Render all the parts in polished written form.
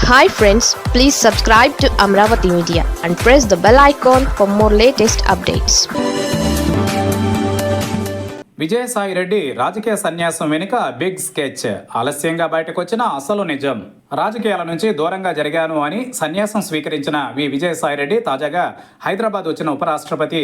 Hi friends, please subscribe to Amravati Media and press the bell icon for more latest updates. Vijayasai Reddy రాజకీయ సన్యాసం వెనుక big sketch. ఆలస్యంగా బయటకు వచ్చిన అసలు నిజం. రాజకీయాల నుంచి దూరంగా జరిగాను అని సన్యాసం స్వీకరించిన విజయసాయి రెడ్డి తాజాగా హైదరాబాద్ వచ్చిన ఉపరాష్ట్రపతి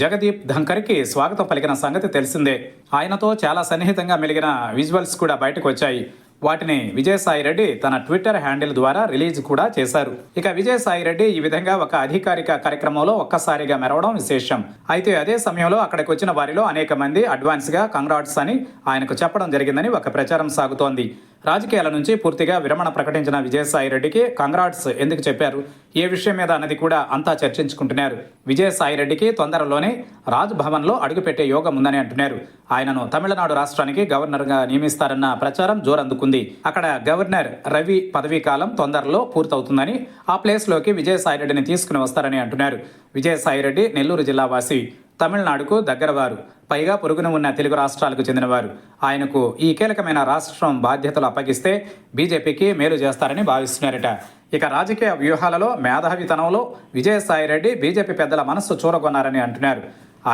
జగదీప్ ధంకర్కి స్వాగతం పలికిన సంగతి తెలిసిందే. ఆయనతో చాలా సన్నిహితంగా మెలిగిన విజువల్స్ కూడా బయటకు వచ్చాయి. వాటిని విజయసాయి రెడ్డి తన ట్విట్టర్ హ్యాండిల్ ద్వారా రిలీజ్ కూడా చేశారు. ఇక విజయసాయి రెడ్డి ఈ విధంగా ఒక అధికారిక కార్యక్రమంలో ఒక్కసారిగా మెరవడం విశేషం. అయితే అదే సమయంలో అక్కడికి వచ్చిన వారిలో అనేక మంది అడ్వాన్స్ గా కంగ్రాట్స్ అని ఆయనకు చెప్పడం జరిగిందని ఒక ప్రచారం సాగుతోంది. రాజకీయాల నుంచి పూర్తిగా విరమణ ప్రకటించిన విజయసాయి రెడ్డికి కంగ్రాట్స్ ఎందుకు చెప్పారు, ఏ విషయం మీద అన్నది కూడా అంతా చర్చించుకుంటున్నారు. విజయసాయి రెడ్డికి తొందరలోనే రాజ్ భవన్ లో అడుగుపెట్టే యోగం ఉందని అంటున్నారు. ఆయనను తమిళనాడు రాష్ట్రానికి గవర్నర్ గా నియమిస్తారన్న ప్రచారం జోరందుకుంది. అక్కడ గవర్నర్ రవి పదవీ కాలం తొందరలో పూర్తవుతుందని, ఆ ప్లేస్ లోకి విజయసాయి రెడ్డిని తీసుకుని వస్తారని అంటున్నారు. విజయసాయి రెడ్డి నెల్లూరు జిల్లా వాసి, తమిళనాడుకు దగ్గరవారు, పైగా పొరుగున ఉన్న తెలుగు రాష్ట్రాలకు చెందినవారు. ఆయనకు ఈ కీలకమైన రాష్ట్రం బాధ్యతలు అప్పగిస్తే బీజేపీకి మేలు చేస్తారని భావిస్తున్నారట. ఇక రాజకీయ వ్యూహాలలో మేధావితనంలో విజయసాయి రెడ్డి బీజేపీ పెద్దల మనస్సు చూరగొన్నారని అంటున్నారు.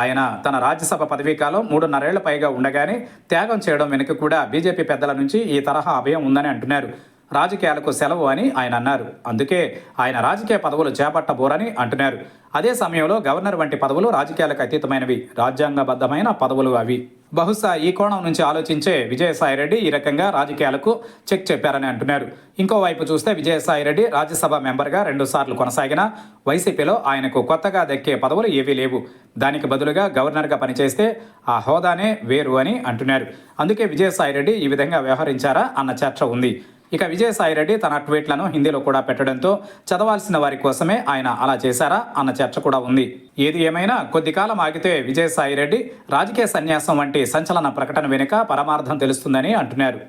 ఆయన తన రాజ్యసభ పదవీకాలం 3.5 ఏళ్ల పైగా ఉండగానే త్యాగం చేయడం వెనుక కూడా బీజేపీ పెద్దల నుంచి ఈ తరహా అభయం ఉందని అంటున్నారు. రాజకీయాలకు సెలవు అని ఆయన అన్నారు. అందుకే ఆయన రాజకీయ పదవులు చేపట్టబోరని అంటున్నారు. అదే సమయంలో గవర్నర్ వంటి పదవులు రాజకీయాలకు అతీతమైనవి, రాజ్యాంగబద్ధమైన పదవులు అవి. బహుశా ఈ కోణం నుంచి ఆలోచించే విజయసాయి రెడ్డి ఈ రకంగా రాజకీయాలకు చెక్ చెప్పారని అంటున్నారు. ఇంకోవైపు చూస్తే విజయసాయి రెడ్డి రాజ్యసభ మెంబర్గా 2 సార్లు కొనసాగిన వైసీపీలో ఆయనకు కొత్తగా దక్కే పదవులు ఏవీ లేవు. దానికి బదులుగా గవర్నర్గా పనిచేస్తే ఆ హోదానే వేరు అని అంటున్నారు. అందుకే విజయసాయి రెడ్డి ఈ విధంగా వ్యవహరించారా అన్న చర్చ ఉంది. ఇక విజయసాయి రెడ్డి తన ట్వీట్లను హిందీలో కూడా పెట్టడంతో చదవాల్సిన వారి కోసమే ఆయన అలా చేశారా అన్న చర్చ కూడా ఉంది. ఏది ఏమైనా కొద్ది కాలం ఆగితే విజయసాయి రెడ్డి రాజకీయ సన్యాసం వంటి సంచలన ప్రకటన వెనుక పరమార్థం తెలుస్తుందని అంటున్నారు.